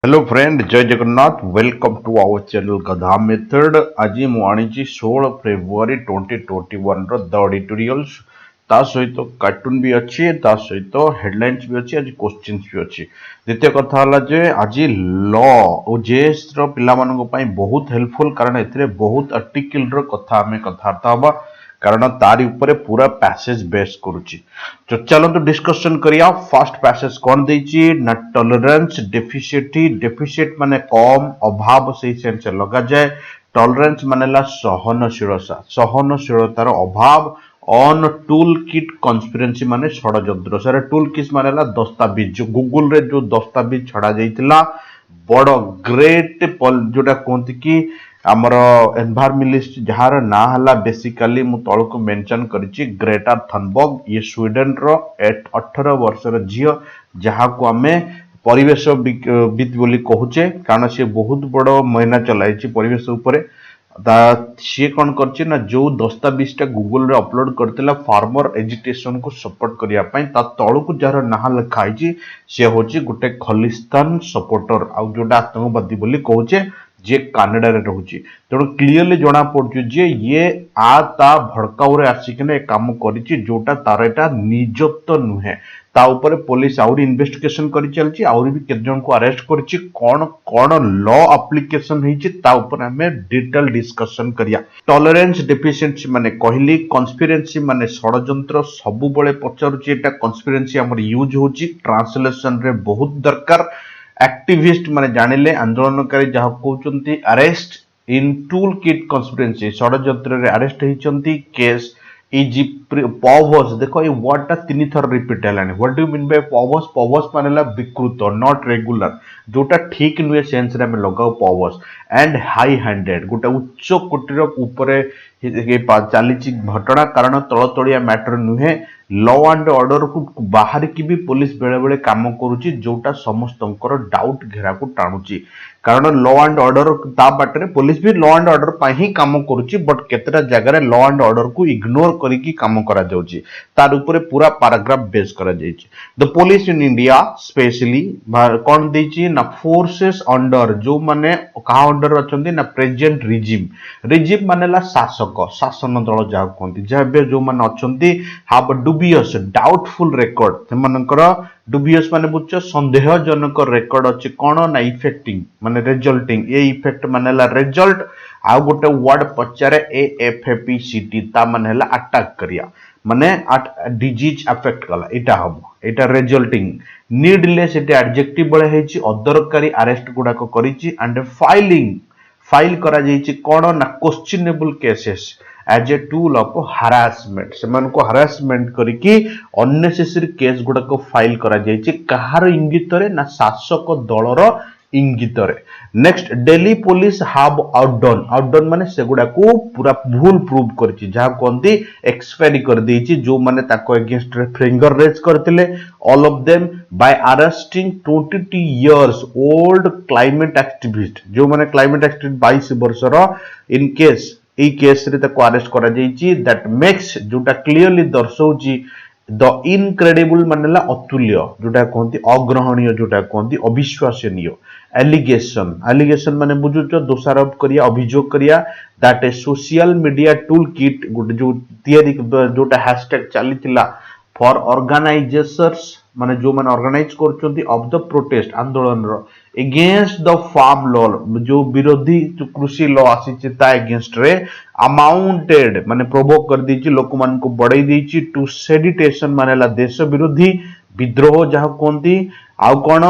Hello friend, जय Jagannath. Welcome to our channel Gadha method. आज मु आनी 16 फेब्रुआरी 2021 रो द एडिटोरियल्स ता सहित कार्टून भी अच्छी, ता सहित हेडलाइंस भी अच्छी, आज क्वेश्चंस भी अच्छी। द्वितीय कथा हला जे आज लॉ और जेएस रो पिला मानको पई बहुत हेल्पफुल, कारण एथिरे बहुत आर्टिकल रो कथा हमें कथार्था हबा, कारण तारी ऊपर पूरा पैसेज बेस करूची। तो चलो तो डिस्कशन करिया। फर्स्ट पैसेज कौन देची ना, टॉलरेंस डेफिसिटी। डेफिसिट माने कम, अभाव से सेंस लगा जाए। टॉलरेंस मानेला सहनशीलता, सहनशीलतार अभाव। ऑन टूल किट कॉन्स्पिरेसी माने षडयंत्र। सारे टूल किट मानेला दस्तावेज, जो गूगल रे जो दस्तावेज छड़ा जाइतिला बड़ ग्रेट जोटा कहते कि आमर एनवायरमेंटलिस्ट जार ना हला बेसिकली मु तळको मेंशन करिछि ग्रेटा थनबर्ग। ये स्वीडन रो 18 वर्षर झियो, जहाँ को आमे परिवेशविद बोली कहूचे, कारण सी बहुत बड़ महीना चलाई परिवेश उपरे। सी कौन करछि ना, जो दस्तावेजटा गूगल रे अपलोड करथिला फार्मर एजुकेशन को सपोर्ट करिया पई, ता तळको जार ना लिखा आइछि से होछि गुटे खलिस्तान सपोर्टर, आ जोटा आतंकवादी बोली कहूचे, जे कनाडा रे रहउछि। तेणु क्लियरली जना पड़ुछि जे ये आ ता भड़काउरे आसिकने काम करिछि, जोटा तार एटा निजत्व नुहे। ता ऊपर पुलिस आउरी इन्वेस्टिगेशन करि चलछि, आउरी भी केते जन को अरेस्ट करिछि। कोन कोन लॉ एप्लीकेशन हिछि ता ऊपर हमें डिटेल डिस्कशन करिया। टॉलरेंस डेफिशिएंसी माने कहली, कॉन्स्पिरेसी माने षडयंत्र। सबु बळे पचारुछि एटा कॉन्स्पिरेसी हमर यूज होछि, ट्रांसलेशन रे बहुत दरकार। एक्टिविस्ट माने जानिले आंदोलनकारी जहाँ कहते arrest in toolkit conspiracy, षडयंत्र रे अरेस्ट होइचंती। Case is perverse. देखो ये वर्डटा 3 थर रिपीट हेलानी। What do mean by perverse? Perverse मानेला विकृत, नॉट रेगुलर, जोटा ठीक नुहे सेंस रे हम लगाओ पवर्स। एंड हाई हैंडेड, गोटे उच्च कोटीर ऊपर चली घटना, कारण तलतलिया मैटर नुहे। लॉ एंड ऑर्डर को बाहर की भी पुलिस बेले बेले काम करुची, जोटा समस्तंकर डाउट घेरा को टाणुची। कारण लॉ एंड ऑर्डर ता बाटरे पुलिस भी लॉ एंड ऑर्डर पा ही काम करुची, बट केतेटा जगह लॉ एंड ऑर्डर को इग्नोर करिकी काम करा जाउची। तार ऊपर पूरा पैराग्राफ बेस करा जाइछि। The police in India specially कौन देछि ना, फोर्सेस अंडर, जो माने कहा अंडर अछंती ना, प्रेजेंट रिजिम। रिजिम मानेला शासक, शासन दल जा कहंती, जबे जो माने अछंती हाव डुबियस डाउटफुल रिकॉर्ड, सेमानकर डुबियस माने बुझ संदेहजनक रिकॉर्ड अछि। कोन ना, इफेक्टिंग माने रिजल्टिंग। ए इफेक्ट मानेला रिजल्ट, आ गोटे वर्ड पचारे एएफपीसीटी, ता माने हला अटैक करिया, माने डिजीज अफेक्ट कला, एटा हम एटा रिजल्टिंग। नीडलेस एटा एडजेक्टिव बळे हेछि, अदरकारी अरेस्ट गुडा को करिछि। एंड फाइलिंग, फाइल करा जाइछि कोन ना, questionable cases as a tool of harassment. सेमान को हरासमेंट करिकी अननेसेसरी केस गुडा को फाइल करा जाइछि, कहार इंगित रे ना, शासक दलर इंगित रे। नेक्स्ट, दिल्ली पुलिस हाव आउटडन माने सेगुडा को पूरा भूल प्रूव करछि, जहा कोंती एक्सपायरी कर देछि, जो माने ताको अगेंस्ट रे फिंगर रेज करथिले, all of them by arresting 22 years old climate activist, जो माने क्लाइमेट एक्टिविस्ट 22 वर्षर। इन केस ए केस रे ताको अरेस्ट करा जाइछि। दैट मेक्स, जोटा क्लियरली दर्शाउछि द इनक्रेडिबल मानेला अतुल्य, जोटा कहती अग्रहणीय, जोटा कहती अविश्वसनीय। एलिगेशन, एलिगेशन माने बुझुछ दोषारोप करिया, अभियोग करिया। That A social media tool kit, गोटे जो तयारी, जोटा हैशटैग चलीथिला फॉर ऑर्गेनाइजेशंस, माने जो माने ऑर्गेनाइज करछंती ऑफ द प्रोटेस्ट, आंदोलन रो अगेंस्ट द फार्म लॉ, जो विरोधी जो कृषि लॉ आसी ता अगेंस्ट रे अमाउंटेड माने प्रोवोक कर दीची, लोक मान को बढ़ाई दीची टू सेडिटेशन मानेला देश विरोधी, विद्रोह जहाँ कहती। आउ कौन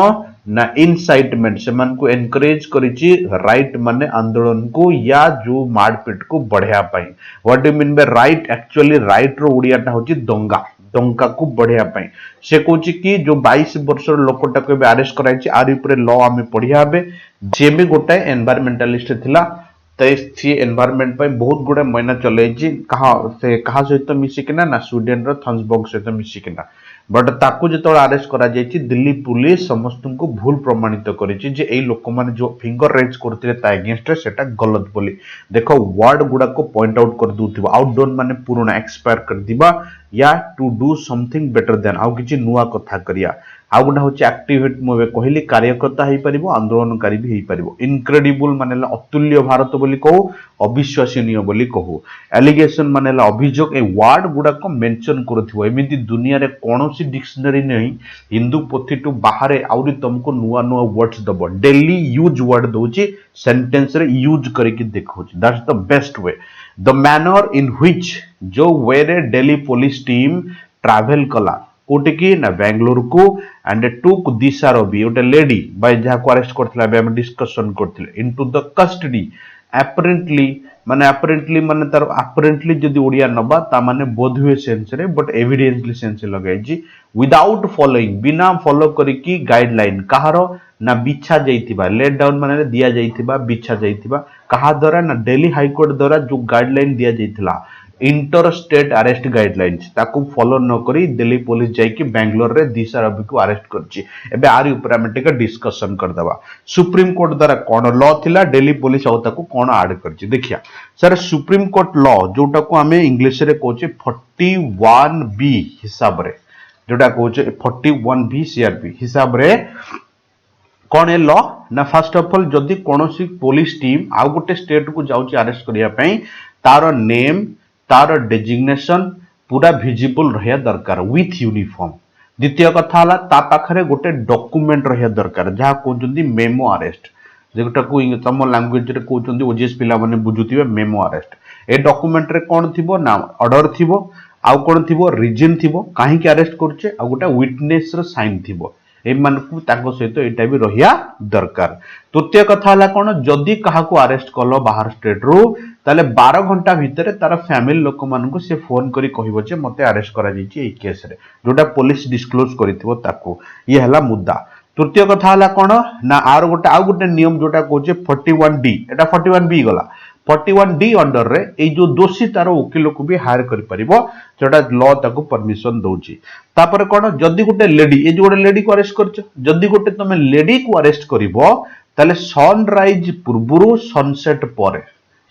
ना, इनसाइटमेंट, से मान को एनकरेज करिची राइट माने आंदोलन को, या जो मारपीट को बढ़िया पाई। What do mean by right? Actually right रो ओडियाटा होची दंगा, दंगा को बढ़िया पाई। से कहूची कि जो 22 वर्षर लोकटा को अरेस्ट कराइछि, आरि ऊपर लॉ आमे पढ़िया हबे। जे भी गोटे एनवायरमेंटलिस्ट थिला, सी एनवायरमेंट पे बहुत गुड़े महीना चलैछि, कहा सहित मिसिकिना ना, स्वीडन रो थन्सबर्ग सहित मिसिकिना। बट ताकू जो अरेस्ट करा जाइछि, दिल्ली पुलिस समस्त को भूल प्रमाणित करिछि जे एई लोक माने जो फिंगर रेज करथिले ता अगेंस्ट रे सेटा गलत बोली। देखो वर्ड गुडा को पॉइंट आउट कर दूथिबा। आउटडोन माने पुराना, एक्सपायर कर दिबा, या to do something better than आउ किछि नुआ कथा करिया आउ गोटा होची एक्टिवेट मु कहली कार्यकर्ता हेई परिबो आंदोलनकारी भी हेई परिबो इनक्रेडिबल मानेला अतुल्य भारत बोली कहू अविश्वसनीय बोली कहू एलिगेशन मानेला अभियोग ए वर्ड गुडा को मेंशन करथिबो एमिति दुनिया रे कोनोसी डिक्शनरी नहीं हिंदू पोथी टू बाहर आउरी तुमको नुआ नुआ वर्ड्स दबो डेली यूज वर्ड दोची सेंटेंस रे यूज करके देखोची that's the best way the manner in which जो वे रे डेली पुलिस टीम ट्रैवल कला कोटे की ना बेंगलुरु को एंड टुक दिशा रवि गोटे लेडी बाय जहा को अरेस्ट करथिला बे हम डिस्कशन करथिले इनटू द कस्टडी apparently माने तार apparently जदि ओडिया नबा ता माने बोधवे सेंस रे बट एविडेंसली सेंस लगाई जी विदाउट फॉलोइंग बिना फॉलो करिकी गाइडलाइन कहारो ना बिछा जाइथिबा लेट डाउन माने दिया जाइथिबा बिछा जाइथिबा कहा द्वारा ना दिल्ली हाई कोर्ट द्वारा जो गाइडलाइन दिया जाइथिला इंटर स्टेट अरेस्ट गाइडलाइंस ताकू फॉलो न करी दिल्ली पुलिस जाइकी बेंगलोर रे दिशा रवि को अरेस्ट करची एबे आरी ऊपर हम टिके डिस्कशन कर दबा सुप्रीम कोर्ट द्वारा कोन लॉ थिला दिल्ली पुलिस औ ताकू कोन ऐड करची देखिया सर सुप्रीम कोर्ट लॉ जोटा को हमें इंग्लिश रे कहूचे 41B हिसाब रे जोटा कहूचे 41B सीआरपी हिसाब रे कौन है लॉ ना फर्स्ट ऑफ ऑल जदि कोनोसी पुलिस टीम आउ गोटे स्टेट को जाउची अरेस्ट करिया पई तार नेम तार डेजिग्नेशन पूरा विजिबल रहिया दरकार विथ यूनिफॉर्म द्वितीय कथा हला ता पाखरे गोटे डॉक्यूमेंट रहिया दरकार जहा कहउचंदी मेमो अरेस्ट जेटा को तम लैंग्वेज रे कहउचंदी ओजीएस पिला माने बुझुतिबे मेमो अरेस्ट ए डॉक्यूमेंट रे कोन थिबो ना ऑर्डर थिबो आउ कोन थिबो रीजन थिबो काहे के अरेस्ट करछे आ गोटा विटनेस रो साइन थिबो एमानकु ताको सहित एटा भी रहिया दरकार तृतीय कथा हला कोन जदि काहा को अरेस्ट कलो बाहर स्टेट रो ताले 12 घंटा भीतर तार फैमिली लोक मानकु से फोन करी कहिबो जे मते अरेस्ट करा जाईची ए केस रे जोटा पुलिस डिस्क्लोज करिथिबो ताको ये हला मुद्दा तृतीय कथा हला कोन ना आर गोटे आ गोटे नियम जोटा कहूचे 41D एटा 41B गला 41D अंडर रे ए जो दोषी तार वकील को भी हायर करि परिबो जोटा लॉ ताको परमिशन दउची तापर कोन जदि गोटे लेडी ए जो गोटे लेडी को अरेस्ट करछ जदि गोटे तमे लेडी को अरेस्ट करिवो ताले सनराइज पूर्वरु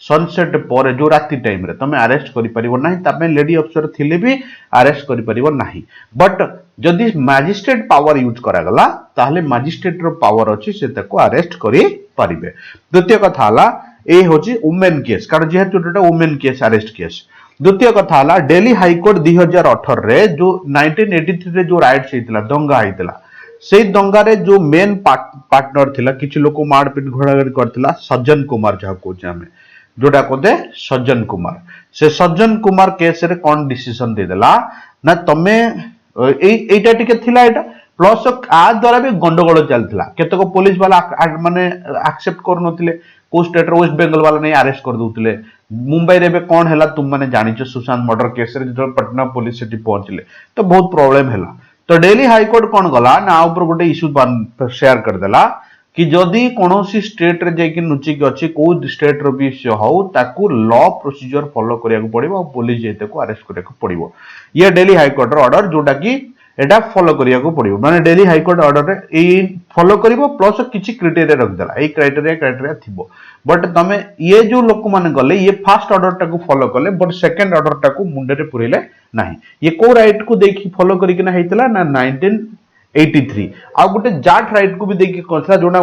सनसेट पर जो राति टाइम रे तमे अरेस्ट करि परिबो नाही तमे लेडी अफसर थिले भी अरेस्ट करि परिबो नाही बट जदि मैजिस्ट्रेट पावर यूज करा गला ताहले मैजिस्ट्रेट रो पावर अछि से ताको अरेस्ट करि परिबे द्वितीय कथा हला ए होची वुमेन केस कारण जेहेतु एटा वुमेन केस अरेस्ट केस द्वितीय कथा हला दिल्ली हाई कोर्ट 2018 रे जो 1983 रे जो राइट हेतिला दंगा हेतिला से दंगा रे जो मेन पार्टनर थिला किछि लोक मारपीट घोड़ाघोड़ी करथिला सज्जन कुमार जहा कोचे हमें जोटा कोदे सज्जन कुमार से सज्जन कुमार केस रे कोन डिसीजन दे देला ना तमे एटा टिके थिला एटा प्लस आ द्वारा भी गंडगोल चलथिला केतको पुलिस वाला माने एक्सेप्ट कर नथिले को स्टेट वेस्ट बंगाल वाला नहीं अरेस्ट कर दउथिले मुंबई रे बे कोन हैला तुम माने जानि छ सुशांत मर्डर केस रे जो पटना पुलिस सिटी पहुंचले तो बहुत प्रॉब्लम हैला तो दिल्ली हाई कोर्ट कोन गला ना ऊपर गोटे इशू शेयर कर देला कि जदि कोनोसी स्टेट रे जाई कि नुची के अछि को स्टेट रो भी हो ताकू लॉ प्रोसीजर फॉलो करिया को पड़िबो और पुलिस जेते को अरेस्ट करिया को पड़िबो ये दिल्ली हाई कोर्ट रो ऑर्डर जोटा कि एटा फॉलो करिया को पड़िबो माने दिल्ली हाई कोर्ट ऑर्डर रे ए फॉलो करिवो प्लस किछि क्राइटेरिया रख देला ए क्राइटेरिया थिबो बट तमे ये जो लोक माने गले ये फर्स्ट ऑर्डर टाकू फॉलो कले बट सेकंड ऑर्डर टाकू मुंडे रे पुरेले नाही ये को राइट को देखि फॉलो करी कि ना हेतला ना 1983 आ गोटे जाट राइट को भी देखि करथला जोना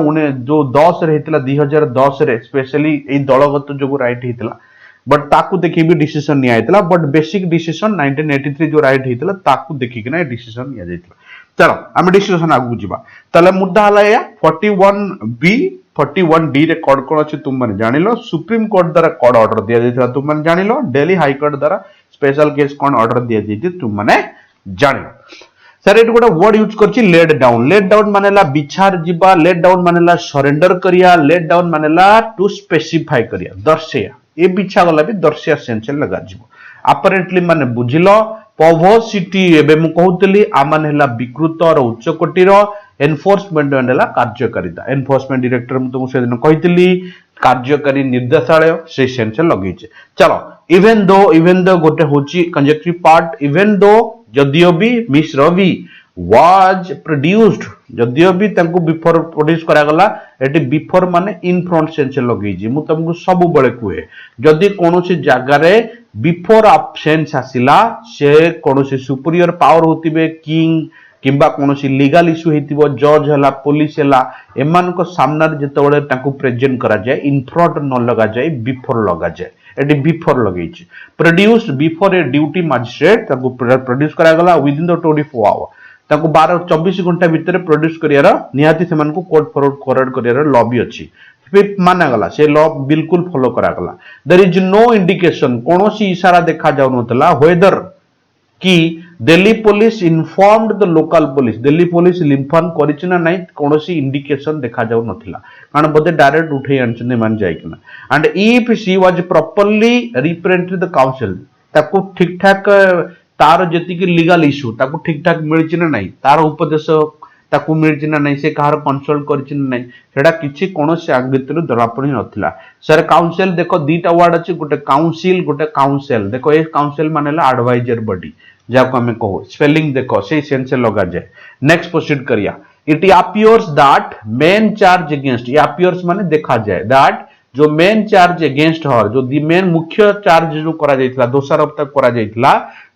जो 10 रे हेतला 2010 रे स्पेशली ए दलगत जो राइट हेतला बट ताकू देखि भी डिसीजन निया हेतला बट बेसिक डिसीजन 1983 जो राइट हेतला ताकू देखि कि ना डिसीजन निया जायतला चलो हम डिसीजन आगु जिबा तले मुद्दा हला या 41B 41D रे कोड कोन अछि तुम माने जानिलो सुप्रीम कोर्ट द्वारा कोड ऑर्डर दिया जायतला तुम माने जानिलो दिल्ली हाई कोर्ट द्वारा स्पेशल केस कोन ऑर्डर दिया जायति तुम माने जानिलो सर एट गोटे वर्ड यूज करछि लेट डाउन मानेला बिछार जिबा लेट डाउन मानेला सरेंडर करिया लेट डाउन मानेला टू स्पेसिफाई करिया दर्शया ए बिछा गला भी दर्शया सेंस लगा जिवो अपरेंटली माने बुझिलो पॉवर्सिटी एबे मु कहउतली आ मानेला विकृत और उच्च कोटि रो एनफोर्समेंट मानेला कार्यकारिता एनफोर्समेंट डायरेक्टर मु तुम से दिन कहितली कार्यकारी निर्देशालय से सेंस लगैছে चलो इवन दो गोटे होची कंजक्टिव पार्ट इवन दो जदियो भी मिस रवि वाज प्रोड्यूस्ड जदियो भी तांको बिफोर प्रोड्यूस करा गला एटी बिफोर माने इन फ्रंट सेंस लगे जी मु तुमको सब बळे कुए जदि कोनोसी जागा रे बिफोर ऑप्शंस आसिला से कोनोसी सुपीरियर पावर होतिबे किंग किंबा कोनोसी लीगल इश्यू हेतिबो जज हला पुलिस हला एमान को सामना जेतबळे तांको प्रेजेंट करा जाय इन फ्रंट न लगा जाय बिफोर लगा जाय एटी बिफोर लगेछि produced before a duty magistrate तांको प्रोड्यूस करा गला विद इन द 24 आवर ताको 12-24 घंटा भितर प्रोड्यूस करियार निहाती सेमान को कोर्ट फॉरवर्ड करियार लॉ भी अछि फिर माना गला से लॉ बिल्कुल फॉलो करा गला देयर इज नो इंडिकेशन कोनोसी इशारा देखा जाउ नतला वेदर कि Delhi police informed the local police Delhi police inform करिछि ना नाही कोनोसी इंडिकेशन देखा जाउ नथिला कारण बदे डायरेक्ट उठै आनछने मान जायकिना and if she was properly represented the council ताको ठीक ठाक तार जति कि लीगल इश्यू ताको ठीक ठाक मिलछि ना नाही तार उपदेश ताको मिलछि ना नाही से कहार कंसल्ट करछि ना नाही सेडा किछि कोनोसी आगबितरु दरापणी नथिला सर काउंसिल देखो दीटा वर्ड अछि गोटे काउंसिल देखो ए काउंसिल मानेला एडवाइजर बॉडी जाको हमें कहो स्पेलिंग देखो से सेंस लगा जाए नेक्स्ट प्रोसीड करिया it appears that main charge against ये अपीयर्स माने देखा जाए दैट जो मेन चार्ज अगेंस्ट हर जो दी मेन मुख्य चार्ज जो करा जाइतला दोषारोप तक करा जाइतला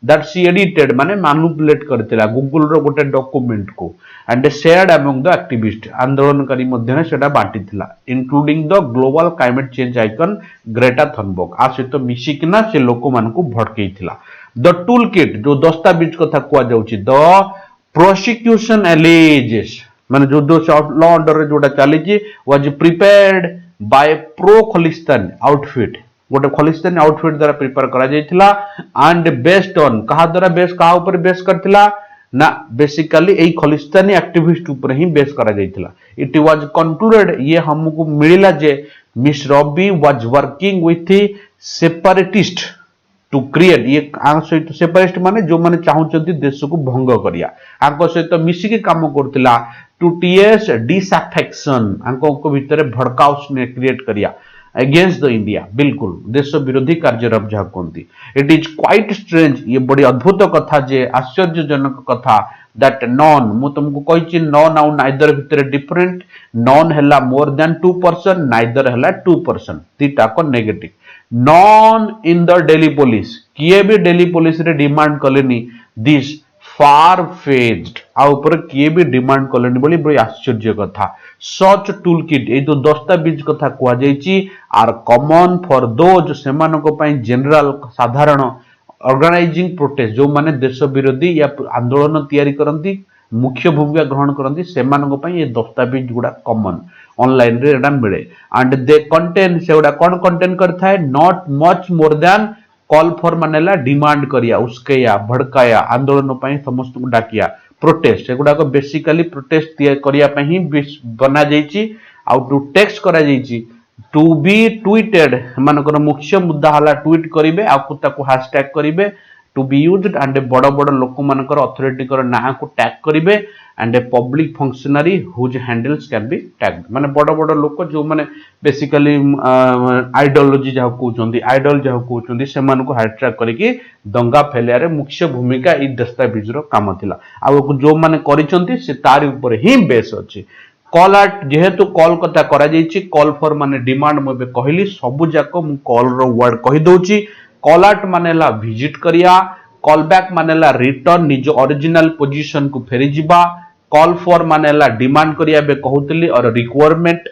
दैट सी एडिटेड माने मैनिपुलेट करतिला गूगल रो गोटे डॉक्यूमेंट को and shared among the activist आंदोलनकारी मध्य सेटा बांटीथिला including the global climate change icon Greta Thunberg आ सहित मिसिकिना से लोक मान को भटकेइथिला द टूल किट जो दस्तावेज कथा कुआ जाउची द प्रोसिक्यूशन एलिजेस माने जो दो लॉ अंडर रे जोटा चली छी was prepared by pro Khalistan outfit गोटे खलिस्तान आउटफिट द्वारा प्रिपेयर करा जाइथिला एंड बेस्ड ऑन कहा द्वारा बेस कहा ऊपर बेस करथिला ना बेसिकली एई खलिस्तानी एक्टिविस्ट ऊपर ही बेस करा जाइथिला इट वाज कंक्लूडेड ये हमको मिलिला जे मिस रॉबी was working with separatist to create ये सहित सेपरेटिस्ट माने जो माने चाहउचंती देश को भंग करिया आंको सहित मिसी के काम करथिला टू टीएस डिसअफेक्शन आंको भीतर भड़काउस ने क्रिएट करिया अगेंस्ट द इंडिया बिल्कुल देश विरोधी कार्यरत जहा कोंती इट इज क्वाइट स्ट्रेंज ये बड़ी अद्भुत कथा जे आश्चर्यजनक कथा दैट नॉन मु तुमको कहिछि नॉन आउ नाइदर भीतर डिफरेंट नॉन हैला मोर देन 2% नाइदर हैला 2% तीटा को negative non in the Delhi police किए भी दिल्ली पुलिस रे डिमांड कलेनी दिस फार फेज्ड आ ऊपर किए भी डिमांड कलेनी बोली बड़ी आश्चर्य कथा सच टूल किट ए जो दस्तावेज कथा कुआ जाइछि आर कॉमन फॉर दोज सेमान को पई जनरल साधारण ऑर्गेनाइजिंग प्रोटेस्ट जो माने देश विरोधी या आंदोलन तैयारी करंती मुख्य भूमिका ग्रहण करंती सेमान को पई ए दस्तावेज गुडा कॉमन ऑनलाइन रे एडा मिले एंड दे कंटेन सेउडा कोन कंटेन करथा है not much more than call for मानेला डिमांड करिया उसकेया भड़काया आंदोलन पई समस्त को डाकिया प्रोटेस्ट एगुडा को बेसिकली प्रोटेस्ट करिया पई ही बना जाईची आउ टू टेक्स्ट करा जाईची टू बी ट्वीटेड मानकर मुख्य मुद्दा हला ट्वीट करिवे आ ताको हैशटैग करिवे टू बी यूज्ड एंड बड़ बड़ लोक मानकर अथॉरिटी कर ना को टैग करिवे and a public functionary whose handles can be tagged माने बड़ बड़ लोक जो माने बेसिकली आइडियोलॉजी जहा कहउचंदी आइडल जहा कहउचंदी से मान को हैशटैग करके दंगा फैलिया रे मुख्य भूमिका ई दस्तावेज रो काम थिला आ जो माने करिसंती से तारि ऊपर ही बेस अछि कॉल आउट जेहेतु कॉल कथा करा जाईची कॉल फॉर माने डिमांड मबे कहली सब जाको मु कॉल रो वर्ड कहि दोची कॉल आउट मानेला विजिट करिया कॉल बैक मानेला रिटर्न निज ओरिजिनल पोजीशन को फेरी जिबा कॉल फॉर मानेला डिमांड करिया बे कहउतली और रिक्वायरमेंट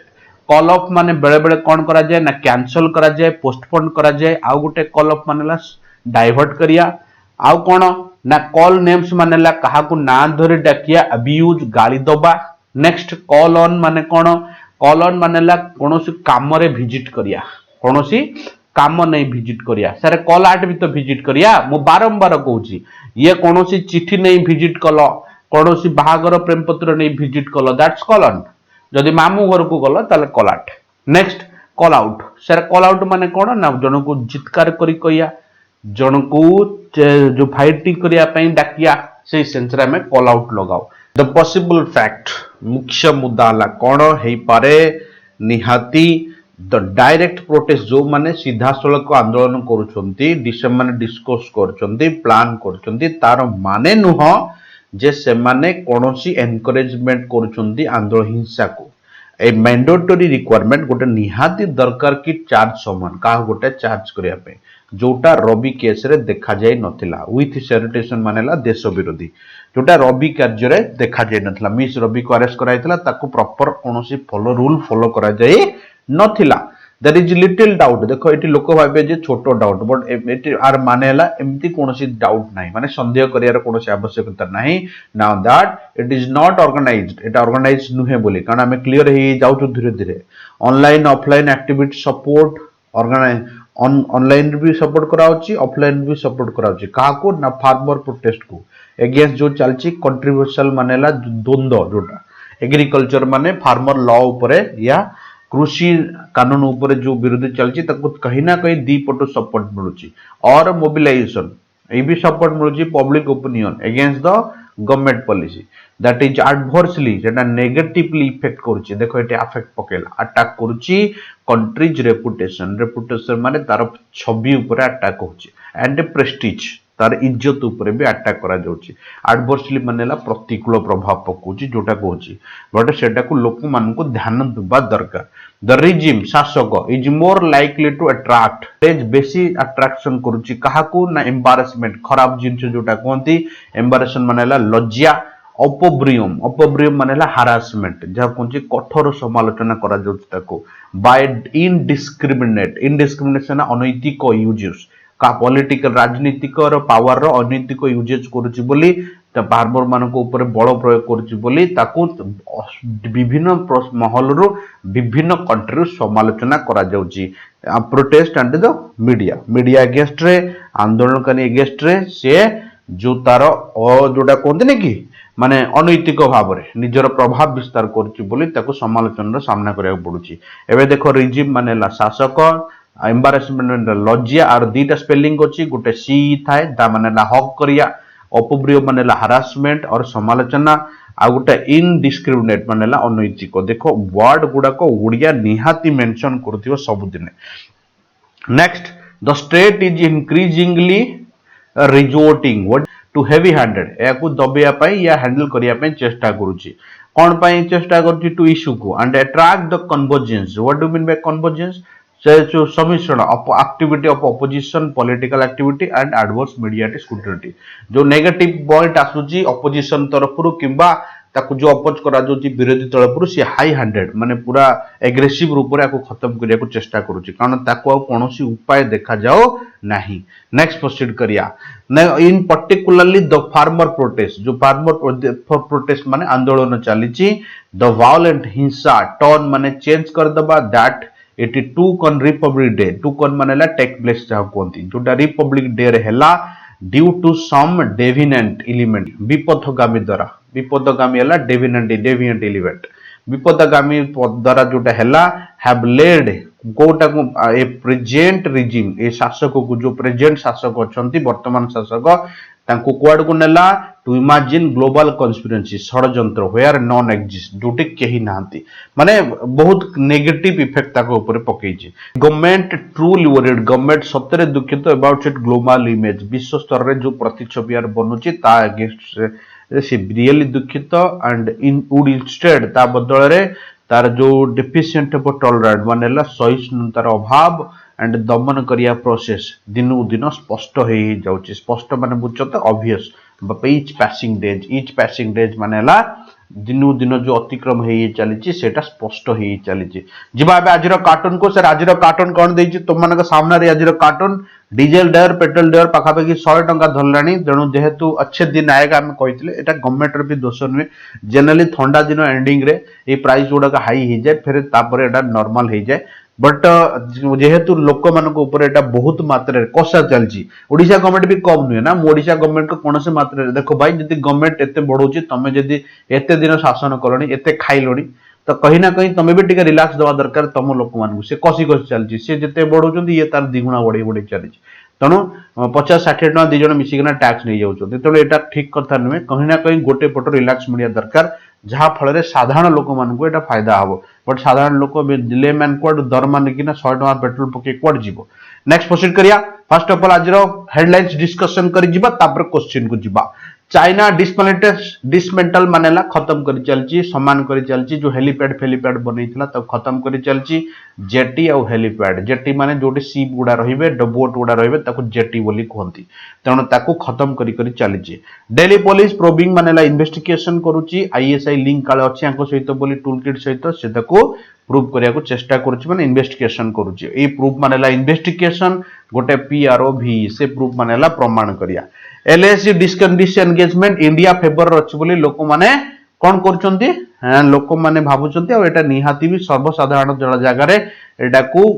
कॉल ऑफ माने बेले बेले कोन करा जाय ना कैंसिल करा जाय पोस्टपोन करा जाय आ गुटे कॉल ऑफ मानेला डाइवर्ट करिया आ कोन ना कॉल नेम्स मानेला कहा को ना धरे डाकिया अब्यूज गाली दबा नेक्स्ट कॉल ऑन माने कोन कॉल ऑन मानेला कोनोसी काम रे विजिट करिया कोनोसी काम नहीं विजिट करिया सर कॉल आउट भी तो विजिट करिया मु बारंबार कहूची ये कोनोसी चिट्ठी नहीं विजिट कलो कोनोसी बाहागर प्रेम पत्र नहीं विजिट कलो दैट्स कॉल ऑन जदि मामू घर को गलो ताले call out next call out sir call out माने कोन ना जन को जितकार करी कहिया जन को जो फाइटिंग करिया पई डाकिया से सेंसरा में कॉल आउट लगाओ द पॉसिबल फैक्ट मुख्य मुद्दा ला कोन हेई पारे निहाती द डायरेक्ट प्रोटेस्ट जो माने सीधा सड़क आंदोलन करूछंती माने डिस्कस करछंती प्लान करछंती तार माने नुह जे से माने कोनोसी एनकरेजमेंट करूछंती आंदोलन हिंसा को ए मैंडेटरी रिक्वायरमेंट गोटे निहाती दरकार कि चार्ज समान का गोटे चार्ज करिया पे जोटा रवि केस रे देखा जाय नथिला विथ सेरिटेशन मानेला देश विरोधी जोटा रवि कार्य रे देखा जाय नथिला मिस रवि को अरेस्ट कराइतला ताको प्रॉपर कोनोसी फॉलो रूल फॉलो करा जाय नथिला देयर इज लिटिल डाउट देखो एटी लोक भाबे जे छोटो डाउट बट एटी आर मानेला एम्ति कोनोसी डाउट नाही माने संदेह करियार कोनोसी आवश्यकता नाही now that it is not organised एटा ऑर्गेनाइज्ड नुहे बोली कारण हमें क्लियर हे जाउछु धीरे धीरे online offline activity support organise online भी सपोर्ट कराउची ऑफलाइन भी सपोर्ट कराउची काको ना फार्मर प्रोटेस्ट को अगेंस्ट जो चलची कंट्रोवर्शियल मानेला द्वंद्व जोटा एग्रीकल्चर माने फार्मर लॉ ऊपर या कृषि कानून ऊपर जो विरोधी चलची ताको कहीं ना कहीं दी पटो सपोर्ट मिलुची और मोबिलाइजेशन ए भी सपोर्ट मिलुची public opinion against the government policy that is adversely जेटा नेगेटिवली इफेक्ट करूची देखो एटे अफेक्ट पकेला अटैक करूची कंट्रीज रेपुटेशन माने तार छवि ऊपर अटैक होची एंड प्रेस्टीज तार इज्जत ऊपर भी अटैक करा जाउची एडवर्सली मानेला प्रतिकूल प्रभाव पकोची जोटा कहूची बट सेटा को लोक मान को ध्यान देबा दरकार द रिजिम शासक is more likely to attract तेज बेसी अट्रैक्शन करूची काहाकू ना एम्बारसमेंट खराब जिंस जोटा कहंती एम्बारसमेंट मानेला लज्जा अपब्रियम मानेला हारासमेंट जहा कोंची कठोर समालोचना करा जाउची ताको बाय इनडिस्क्रिमिनेशन अनैतिक यूजेस का पॉलिटिकल राजनीतिक पावर रो अनैतिक यूजेज करूची बोली फार्मर मान ऊपर बल प्रयोग करूची बोली ताकू विभिन्न महल रु विभिन्न कंट्री रु समालोचना करा जाउची protest and the media against रे आंदोलनकारी अगेंस्ट रे से जो तार जोटा कहते नहीं कि माने अनैतिक भाव में निजर प्रभाव विस्तार करुची बोली ताकू समालोचना सामना करिया पड़ुची एबे देखो रिजिम मानेला शासक एम्बारसमेंट लज्जा और दीटा स्पेलिंग अच्छी गोटे सी थाए ता मानेला हक करिया अपब्रिय मानेला हारासमेंट और समालोचना आ गोटे इनडिस्क्रिमिनेट मानेला अनैतिक देखो वर्ड गुड़ाक ओडिया निहाती मेंशन करथिबो सबुदिने next the state is increasingly resorting what to heavy handed याकू दबिया पई या हैंडल करिया पई चेष्टा करूची कोन पई चेष्टा करूची टू इश्यू को and attract the convergence what do mean by convergence जो समिश्रण activity of opposition political activity and adverse media scrutiny जो नेगेटिव पॉइंट आसुची ऑपोजिशन तरफ रु किंबा ताकू जो अपोज करा जोची विरोधी तरफ रु से हाई हैंडेड माने पूरा एग्रेसिव रूप रे खत्म करिया को चेष्टा करूची कारण ताकू कोनोसी उपाय देखा जाओ नाही नेक्स्ट प्रोसीड करिया in particularly the farmer protest जो फार्मर प्रोटेस्ट माने आंदोलन चलीची द वायलेंट हिंसा टर्न माने चेंज कर दबा दैट एटी टूक ऑन रिपब्लिक डे टूक ऑन मानेला टेक प्लेस जहा कोंती जोटा रिपब्लिक डे रे हैला ड्यू टू सम डेविनेंट एलिमेंट विपथगामी द्वारा विपथगामी हैला डेविनेंट एलिमेंट विपथगामी द्वारा जोटा हैला हैव लेड कोटा को ए प्रेजेंट रिजिम ए शासक को जो प्रेजेंट शासक अछंती वर्तमान शासक तांको क्वाड को नेला टू इमेजिन ग्लोबल कन्स्पिरेसी षडयंत्र वेयर नॉन एग्जिस्ट जोटे कहीं नांती माने बहुत नेगेटिव इफेक्ट ताको ऊपर पकेछि गवर्नमेंट ट्रूली वरीड गवर्नमेंट सतरे दुखित अबाउट इट ग्लोबल इमेज विश्व स्तर रे जो प्रतिच्छवि यार बनुची ता अगेंस्ट से रियली दुखित एंड इन वुड इंस्टेड ता बदल रे तार जो डेफिशिएंट ऑफ टॉलरेंट मानेला सहिष्णुतार अभाव एंड दमन करिया प्रोसेस दिनू दिन स्पष्ट हो जाउची स्पष्ट माने बुझो तो ऑब्वियस ईच पैसिंग डेज मानेला दिनू दिन जो अतिक्रम हो चली सेटा स्पष्ट हो चली जिबा आज कार्टून को सर आज कार्टून कौन देछि तुम मान सामने आज कार्टून डीजेल डेयर पेट्रोल डेयर पाखापाखि 100 टंका धरलानी तेणु जेहेतु अच्छे दिन आएगा आम कही गवर्नमेंट भी दोष नुहे जेनराली ठंडा दिन एंडिंग रे ये प्राइस गुड़ाक हाई हो जाए फिर तापर एटा नॉर्मल हो जाए बट जेहेतु लोक मान ऊपर एटा बहुत मात्रा कषा चलती ओडिशा गवर्नमेंट भी कम नुहे ना ओडिशा गवर्नमेंट को कौन से मात्रा देखो भाई जब गवर्नमेंट एत बढ़ोची तुम जदि एत दिन शासन कलनी एत खाइलनी तो कहीं ना कहीं तुम भी टिके रिलैक्स दवा दरकार तुम लोक मान से कषि कषि चलती सी जिते बढ़ों ये तार दिगुणा बढ़ी बढ़ी चली तेणु 50-60 टका दी जन मिसिकिना टैक्स नहीं जाऊँ तेणु यहाँ ठीक कथा नुहे कहीं ना कहीं गोटे पट रिलैक्स मिलिया दरकार जहाँ फल साधारण लोक मान फायदा हम बट साधारण लोक लेमैन क्वाड दरमा निकिना 100 टका पेट्रोल पके क्वाड जीवो नेक्स्ट प्रोसीड करिया फर्स्ट ऑफ ऑल आज हेडलाइंस डिस्कशन करी जिबा तापर क्वेश्चन को जिबा चाइना डिसमेंटल मानेला खत्म कर चलची समान कर चलची जो हेलीपैड फेलीपैड बनईथिला तब खत्म कर चलची जेटी और हेलीपैड जेटी माने जोटी सीप गुडा रहिबे बोट गुडा रहिबे ताको जेटी बोली कहंती तेणु ताको खत्म करी चलीची दिल्ली पुलिस प्रोबिंग मानेला इन्वेस्टिगेशन करूची आईएसआई लिंक काले अछि आंको सहित बोली टूल किट सहित से ताको प्रूव करिया को चेष्टा करूची माने इन्वेस्टिगेशन करूची ए प्रूफ मानेला इन्वेस्टिगेशन गोटे पीआरओवी से प्रूफ मानेला प्रमाण करिया एलएससी डिसएंगेजमेंट इंडिया फेवर अछि बोली लोक माने कोन करचंती लोक माने भाबुचंती और एटा निहाती भी सर्वसाधारण जगह रे एटा को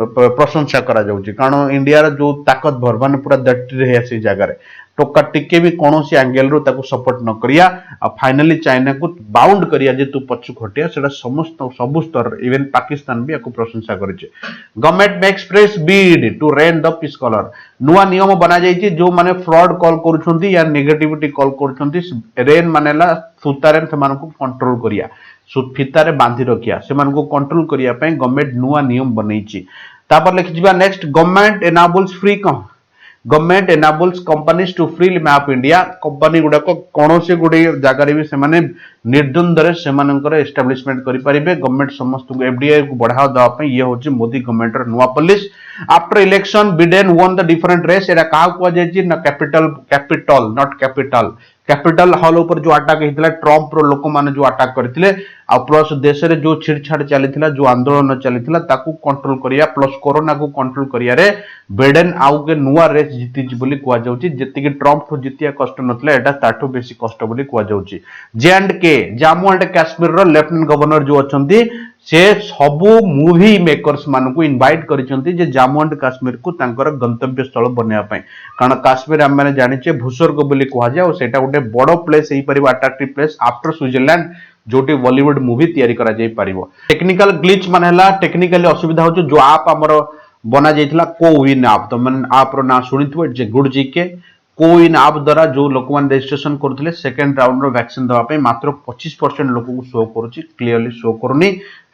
प्रशंसा करा जाउची कारण इंडिया रो जो ताकत भर माने पूरा दट्टी रे आसी जगह रे टोका टिके भी कोनोसी एंगल रो ताको सपोर्ट न करिया आ फाइनली चाइना को बाउंड करिया जे तू पछु खटिया सेटा समस्त सब स्तर इवन पाकिस्तान भी याको प्रशंसा करिचे government makes press bid to rain the peace colour नुआ नियम बना जाइछि जो माने फ्रॉड कॉल करूछंती या नेगेटिविटी कॉल करूछंती रेन मानेला सुतारे सेमान को कंट्रोल करिया फितारे बांधी रखिया सेमान को कंट्रोल करिया पय गवर्नमेंट नुआ नियम बनैछि तापर लिखि जिबा next government enables free government enables companies to freely map India company गुडा को कोनोसे गुडे जागा रे भी से माने निर्द्वंद्व से मानकर एस्टैब्लिशमेंट करि परिबे गवर्नमेंट समस्त को एफडीआई को बढ़ावा दवा पे ये होची मोदी गवर्नमेंट र नुआ policy after election Biden won the different race एरा का को जायछि न कैपिटल नॉट कैपिटल हॉल ऊपर जो अटैक हेतिला ट्रम्प रो लोक माने जो अटैक करथिले आ प्लस देश रे जो छिड़छाड़ चलीथिला जो आंदोलन चलीथिला ताकू कंट्रोल करिया प्लस कोरोना को कंट्रोल करिया रे बिडेन आउ के नुआ रेस जीति बोली कुआ जाउची जति कि ट्रम्प को जितिया कष्ट नथले एटा ताठो बेसी कष्ट बोली कुआ जाउची जे जम्मू एंड काश्मीर रो लेफ्टिनेंट गवर्नर जो अछंती से सबु मूवी मेकर्स मान को इनवाइट करिसंती जे जम्मू एंड काश्मीर को तांकर गंतव्य स्थल बनेया पय कारण काश्मीर हम माने जानिचे भूस्वर्ग बोली कुआ जाय और सेटा गोटे बड़ प्लेस हेई परिबो अट्रैक्टिव प्लेस आफ्टर स्विट्जरलैंड जोटी बॉलीवुड मूवी तैयारी करा जाय परिबो टेक्निकल ग्लिच माने हला टेक्निकली असुविधा होछ जो आप हमर बना जायथिला कोविन ऐप तो मन आप रो ना सुनिथबो जे गुड जीके कोविन ऐप द्वारा जो लोक मान रजिस्ट्रेशन करथिले सेकंड राउंड रो वैक्सीन दवा पे मात्र 25% लोक को शो करूची क्लियरली शो करूनी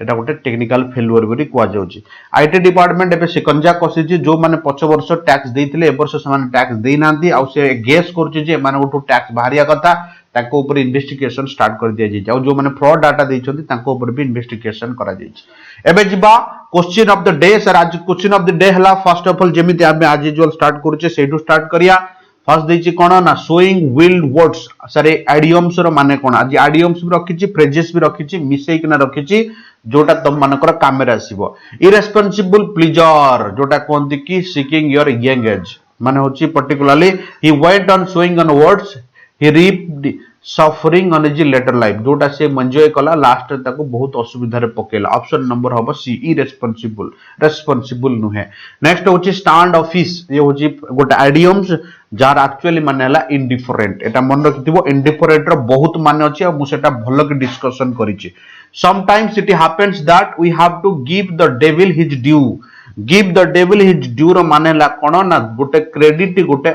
एटा गोटे टेक्निकल फेल्युअर बोली कुआ जाउची आईटी डिपार्टमेंट एबे सिकंजा कसिची जो माने 5 वर्ष टैक्स देइथिले ए वर्ष से माने टैक्स देइ नांती आ से गेस करूची जे माने गोटो टैक्स बाहरिया कथा ताको ऊपर इन्वेस्टिगेशन स्टार्ट कर दिया जाय जो माने फ्रॉड डाटा देइछंती ताको ऊपर भी इन्वेस्टिगेशन करा जाय एबे जिबा question of the day sir आज क्वेश्चन ऑफ द डे हला फर्स्ट ऑफ ऑल जेमिति आमे आज यूजुअल स्टार्ट करूचे सेटू स्टार्ट करिया फर्स्ट देछि कोन ना sowing wild words sir idioms रो माने कोन आज आइडियम्स भी रखिछि फ्रेजेस भी रखिछि मिसेई किना रखिछि जोटा तुम मानकर कामेरा आसीबो इरेस्पोंसिबल प्लीजर जोटा कोनति कि सीकिंग योर यंग एज माने होछि particularly he went on sowing on words he reaped suffering on his later life जोटा से एंजॉय कला लास्ट ताको बहुत असुविधा रे पकेला ऑप्शन नंबर हबो सी इरेस्पोंसिबल रेस्पोंसिबल नुहे नेक्स्ट होची स्टैंड ऑफिस ये होची गोटे आइडियम्स जार एक्चुअली मानेला इंडिफरेंट एटा मन रखिथिबो इंडिफरेंट रो बहुत माने अछि आ मु सेटा भलो के डिस्कशन करिछि sometimes it happens that we have to give the devil his due give the devil his due रो मानेला कोन ना गोटे क्रेडिट गोटे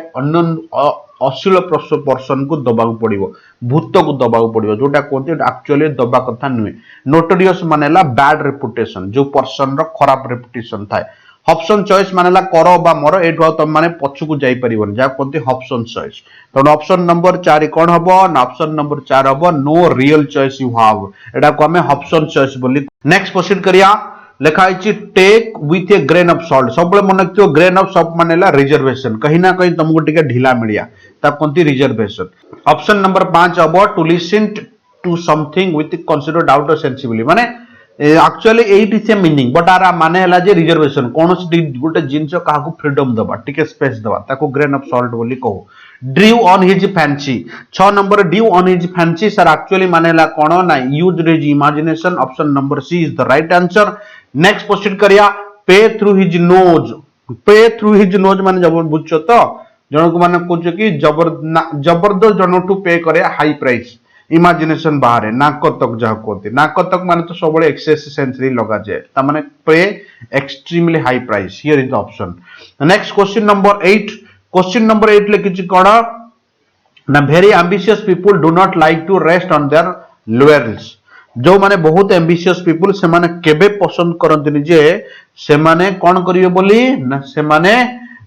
अश्लील पर्सन को दबाक पड़ो भूत को दबाक पड़ो जोटा कहते एक्चुअली दबा कथा नुहे नोटोरियस मानेला बैड रेपुटेशन जो पर्सन रो खराब रेपुटेशन थाए ऑप्शन चॉइस मानेला करो बा मरो एठो तुम माने पछु को जाई परिबन जा कहते ऑप्शन चॉइस तो ऑप्शन नंबर 4 कोन हबो ना ऑप्शन नंबर 4 हबो no real choice you have एटा को हमें ऑप्शन चॉइस बोली नेक्स्ट क्वेश्चन करिया लिखा है take with a grain of salt सब मन रखियो ग्रेन ऑफ सॉल्ट मानेला रिजर्वेशन कहीं ना कहीं तुमको टिके ढीला मिलिया तब कोनती रिजर्वेशन ऑप्शन नंबर 5 अब to listen to something with considered out of sensibly माने actually it is a meaning but आरा माने हला जे रिजर्वेशन कोनोसी गोटे जिंस काहाकू फ्रीडम दबा टिके स्पेस दबा ताको ग्रेन ऑफ सॉल्ट बोली कहो due on his fancy 6 number due on his fancy sir actually माने हला कोन ना used his imagination option number C is the right answer next question करिया पे थ्रू हिज नोज माने जब बुझछो तो जन को माने कोछ कि जबरदस्त जनठू पे करे हाई प्राइस इमेजिनेशन बाहर नाक तक जहा कहते नाक तक माने तो सब एक्सेस सेंसरी लगा जाए ता माने pay extremely high price here is the option next question number 8 लिखिछि कोन ना very ambitious people do not like to rest on their laurels जो माने बहुत एम्बिशियस पीपल से माने केबे पसंद करंतनी जे से माने कोन करियो बोली ना से माने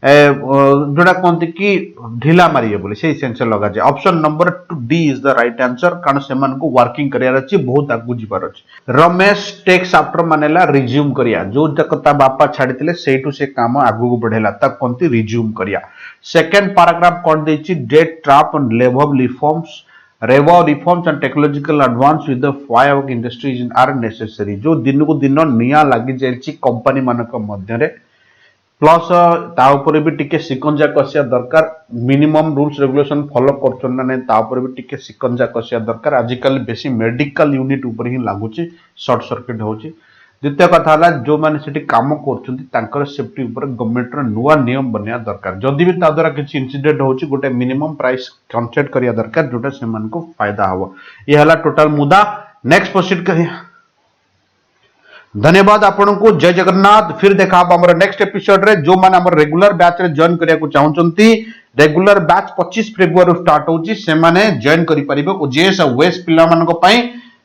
जोटा कहते कि ढिला मारिए बोले से सेंस लगा जाए option number 2 D is the right answer कारण से वर्किंग करियार अच्छी बहुत आगु जीवार अच्छी रमेश टेक्स आफ्टर मानेला रिज्यूम करिया जो कथा बापा छाड़ी सेठू से काम आगु बढ़ेला तक कहते रिज्यूम करिया सेकेंड पैराग्राफ कौन देछि debt trap and labour reforms रेवा reforms and technological advance with the firework industries are necessary जो दिन को दिन निया लगी जाइछि कंपनी मानक मध्य रे प्लस ता ऊपर भी टिके सिकंजा कसिया दरकार मिनिमम रूल्स रेगुलेशन फॉलो करछन ना नहीं ता ऊपर भी टिके सिकंजा कसिया दरकार आजिकल बेसी मेडिकल यूनिट ऊपर ही लागुची शॉर्ट सर्किट होची द्वितीय कथा हला जो माने सेठी काम करछंती तांकर सेफ्टी ऊपर गवर्नमेंट रो नुवा नियम बनिया दरकार जदी भी ता द्वारा किछि इंसिडेंट होची गोटे मिनिमम प्राइस कंसेप्ट करिया दरकार जोटा से मन को फायदा हबो ये हला टोटल मुद्दा नेक्स्ट प्रोसीड करिया धन्यवाद आपन को जय जगन्नाथ फिर देखा हमर नेक्स्ट एपिसोड रे जो माने हमर रेगुलर बैच रे जॉइन करिया को चाहउचंती रेगुलर बैच 25 फेब्रुआरी स्टार्ट होची से माने जॉइन करि परिबो ओजेएस वेस पिला मानको पई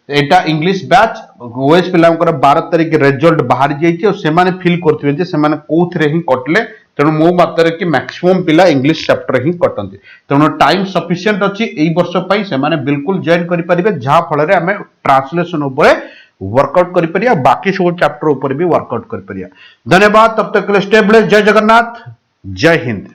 एटा इंग्लिश बैच वेस पिला मानकर 12 तारिख रिजल्ट बाहर जाईची और से माने फील करथिबे जे से माने कोथरे ही कटले तेणु मो मात्रा कि मैक्सिमम पिला इंग्लिश चैप्टर ही कटंती तेणु टाइम सफिशिएंट अछि एई वर्ष पई से माने बिल्कुल जॉइन करि परिबे जहा फल रे हमें ट्रांसलेशन ऊपर वर्कआउट कर परिया बाकी सब चैप्टर ऊपर भी वर्कआउट कर परिया धन्यवाद तब तक के लिए स्टे ब्लेस्ड जय जगन्नाथ जय हिंद।